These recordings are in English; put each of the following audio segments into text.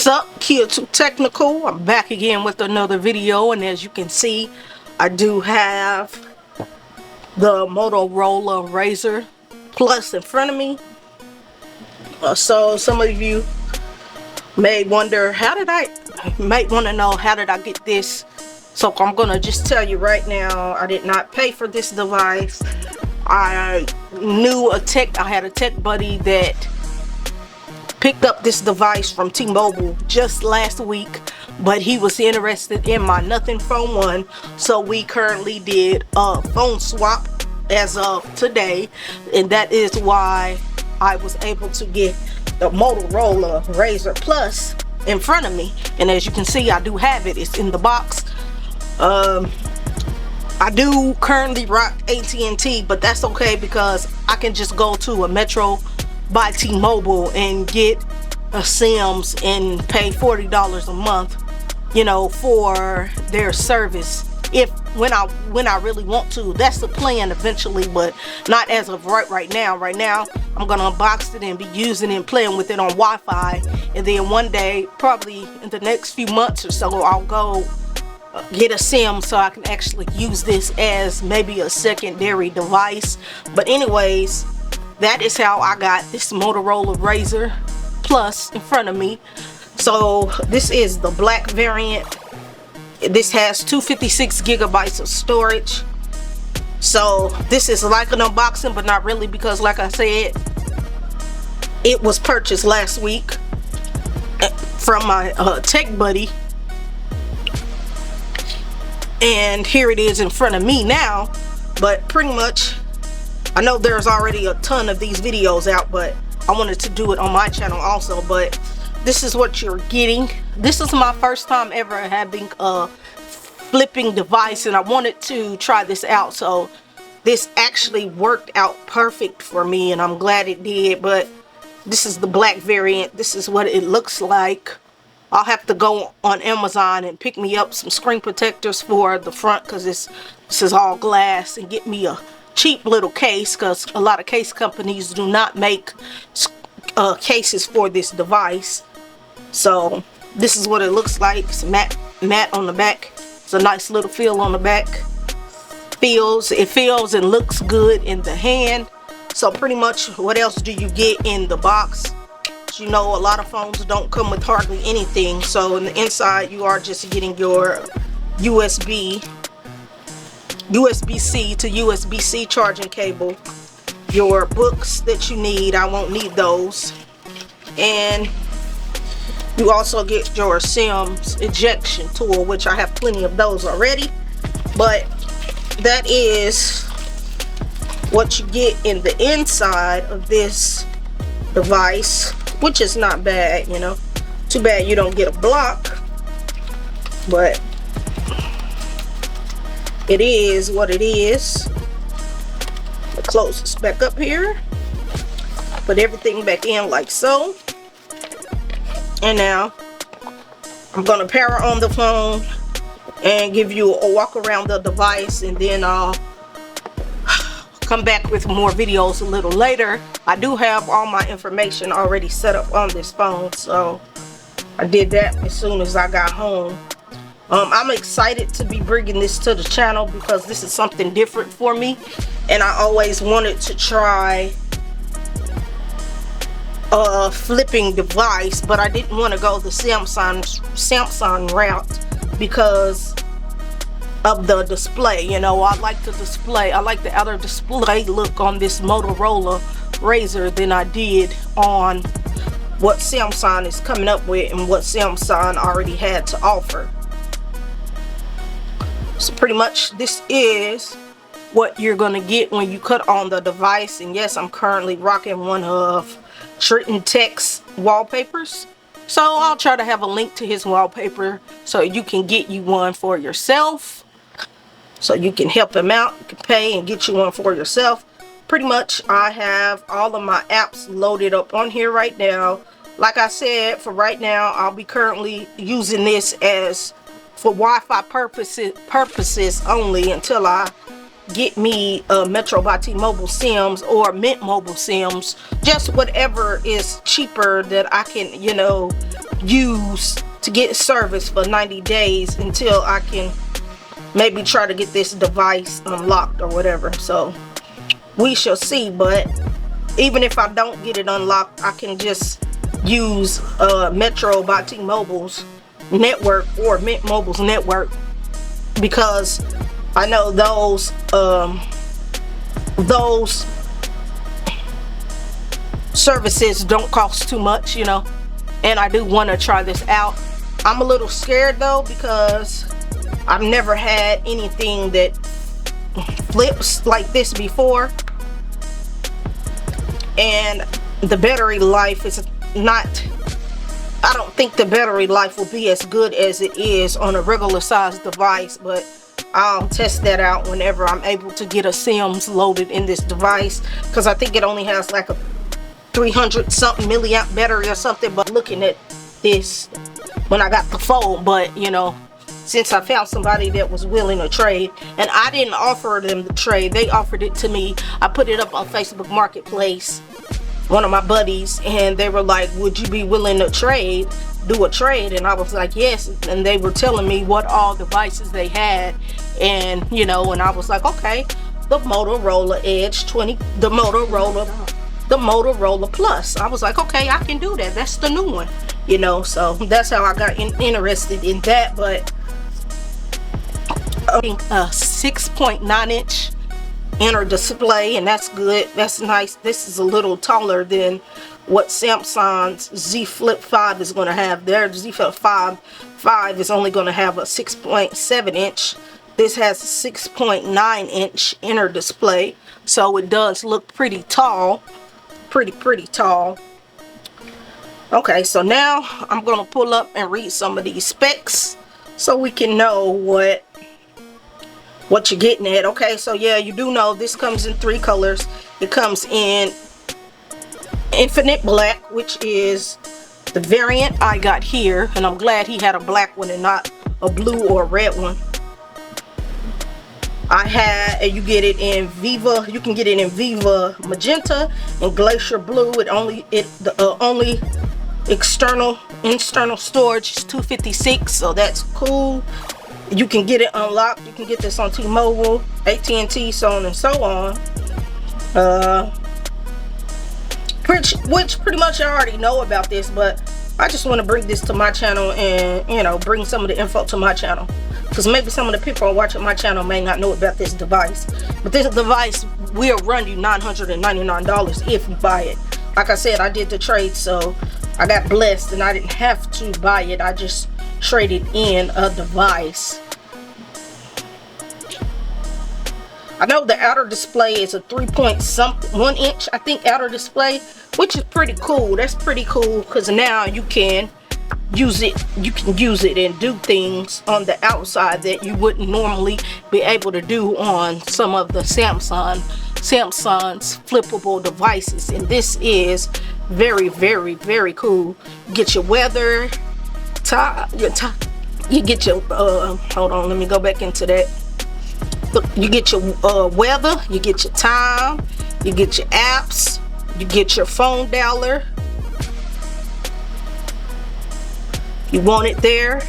Sup, Kid Too Technical. I'm back again with another video, and as you can see, I do have the Motorola Razr Plus in front of me. So some of you may wonder, might want to know how did I get this. So I'm gonna just tell you right now, I did not pay for this device. I had a tech buddy that picked up this device from T-Mobile just last week, but he was interested in my Nothing Phone 1, so we currently did a phone swap as of today, and that is why I was able to get the Motorola Razr Plus in front of me. And as you can see, I do have it. It's in the box. I do currently rock AT&T, but that's okay because I can just go to a Metro by T-Mobile and get a Sims and pay $40 a month, you know, for their service. When I really want to. That's the plan eventually, but not as of right now. Right now, I'm gonna unbox it and be using it and playing with it on Wi-Fi, and then one day, probably in the next few months or so, I'll go get a Sim so I can actually use this as maybe a secondary device. But anyways, that is how I got this Motorola Razr Plus in front of me. So this is the black variant. This has 256 gigabytes of storage. So this is like an unboxing, but not really, because like I said, it was purchased last week from my tech buddy. And here it is in front of me now. But pretty much, I know there's already a ton of these videos out, but I wanted to do it on my channel also. But this is what you're getting. This is my first time ever having a flipping device, and I wanted to try this out. So this actually worked out perfect for me, and I'm glad it did. But this is the black variant. This is what it looks like. I'll have to go on Amazon and pick me up some screen protectors for the front, because this is all glass, and get me a cheap little case, because a lot of case companies do not make cases for this device. So this is what it looks like. It's matte on the back. It's a nice little feel on the back. It feels and looks good in the hand. So pretty much, what else do you get in the box? You know, a lot of phones don't come with hardly anything. So in the inside, you are just getting your USB-C to USB-C charging cable, your books that you need. I won't need those. And you also get your Sims ejection tool, which I have plenty of those already. But that is what you get in the inside of this device, which is not bad, you know. Too bad you don't get a block, but it is what it is. I'll close this back up here, put everything back in like so. And now I'm gonna power on the phone and give you a walk around the device, and then I'll come back with more videos a little later. I do have all my information already set up on this phone, so I did that as soon as I got home. I'm excited to be bringing this to the channel because this is something different for me, and I always wanted to try a flipping device, but I didn't want to go the Samsung route because of the display. You know, I like the outer display look on this Motorola Razr than I did on what Samsung is coming up with and what Samsung already had to offer. So pretty much this is what you're gonna get when you cut on the device. And yes, I'm currently rocking one of Trenton Tech's wallpapers, so I'll try to have a link to his wallpaper so you can get you one for yourself, so you can help him out. You can pay and get you one for yourself. Pretty much, I have all of my apps loaded up on here right now. Like I said, for right now, I'll be currently using this as for Wi-Fi purposes only until I get me Metro by T-Mobile Sims or Mint Mobile Sims, just whatever is cheaper that I can, you know, use to get service for 90 days until I can maybe try to get this device unlocked or whatever. So we shall see. But even if I don't get it unlocked, I can just use Metro by T-Mobile's network or Mint Mobile's network, because I know those services don't cost too much, you know, and I do want to try this out. I'm a little scared though, because I've never had anything that flips like this before, and the battery life is not, I don't think the battery life will be as good as it is on a regular size device, but I'll test that out whenever I'm able to get a Sims loaded in this device, because I think it only has like a 300 something milliamp battery or something. But looking at this when I got the phone, but you know, since I found somebody that was willing to trade, and I didn't offer them the trade, they offered it to me. I put it up on Facebook Marketplace, one of my buddies, and they were like, would you be willing to trade, do a trade? And I was like, yes. And they were telling me what all devices they had, and you know, and I was like, okay, the Motorola Edge 20, the Motorola Plus. I was like, okay, I can do that. That's the new one, you know. So that's how I got interested in that. But a 6.9 inch inner display, and that's good, that's nice. This is a little taller than what Samsung's Z Flip 5 is going to have. Their Z Flip 5 is only going to have a 6.7 inch. This has a 6.9 inch inner display, so it does look pretty tall, pretty tall. Okay, so now I'm going to pull up and read some of these specs so we can know what you're getting at. Okay, so yeah, you do know this comes in 3 colors. It comes in Infinite Black, which is the variant I got here, and I'm glad he had a black one and not a blue or a red one. You get it in Viva. You can get it in Viva Magenta and Glacier Blue. The only external storage is 256, so that's cool. You can get it unlocked. You can get this on T-Mobile, AT&T, so on and so on. Which pretty much I already know about this, but I just want to bring this to my channel and, you know, bring some of the info to my channel, because maybe some of the people watching my channel may not know about this device. But this device will run you $999 if you buy it. Like I said, I did the trade, so I got blessed and I didn't have to buy it. I just traded in a device. I know the outer display is a 3.1 inch, I think, outer display, which is pretty cool. That's pretty cool, because now you can use it. You can use it and do things on the outside that you wouldn't normally be able to do on some of the Samsung's flippable devices. And this is very cool. You get your weather, you get your hold on, let me go back into that. Look, you get your weather, you get your time, you get your apps, you get your phone dialer. You want it there.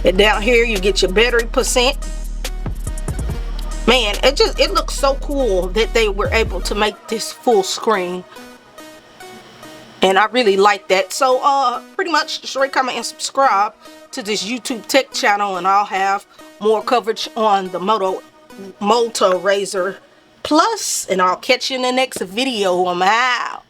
And down here you get your battery percent. Man, it looks so cool that they were able to make this full screen, and I really like that. So pretty much just rate, comment, and subscribe to this YouTube tech channel, and I'll have more coverage on the Motorola Razr Plus, and I'll catch you in the next video. I'm out.